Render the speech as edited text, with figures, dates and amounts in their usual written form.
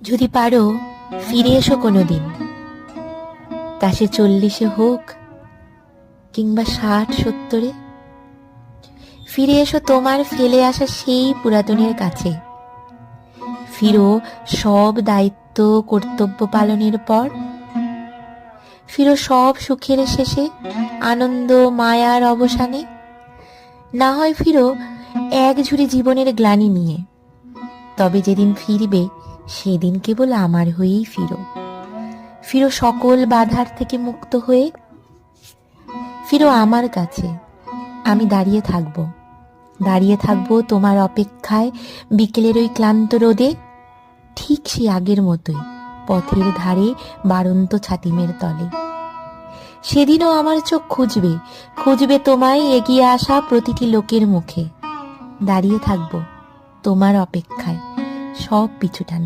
যদি পারো ফিরে এসো কোনোদিন, তা সে 40-এ হোক কিংবা 60-70-এ। ফিরে এসো তোমার ফেলে আসা সেই পুরাতনের কাছে। ফিরো সব দায়িত্ব কর্তব্য পালনের পর। ফিরো সব সুখের শেষে, আনন্দ মায়ার অবসানে। না হয় ফিরো এক ঝুড়ি জীবনের গ্লানি নিয়ে। তবে যেদিন ফিরবে সেদিন কেবল আমার হয়েই ফিরো। ফিরো সকল বাধার থেকে মুক্ত হয়ে। ফিরো আমার কাছে, আমি দাঁড়িয়ে থাকবো। দাঁড়িয়ে থাকবো তোমার অপেক্ষায় বিকেলের ওই ক্লান্ত রোদে, ঠিক সেই আগের মতোই পথের ধারে বাড়ন্ত ছাতিমের তলে। সেদিনও আমার চোখ খুঁজবে, খুঁজবে তোমায় এগিয়ে আসা প্রতিটি লোকের মুখে। দাঁড়িয়ে থাকবো তোমার অপেক্ষায়, সব পিছু টান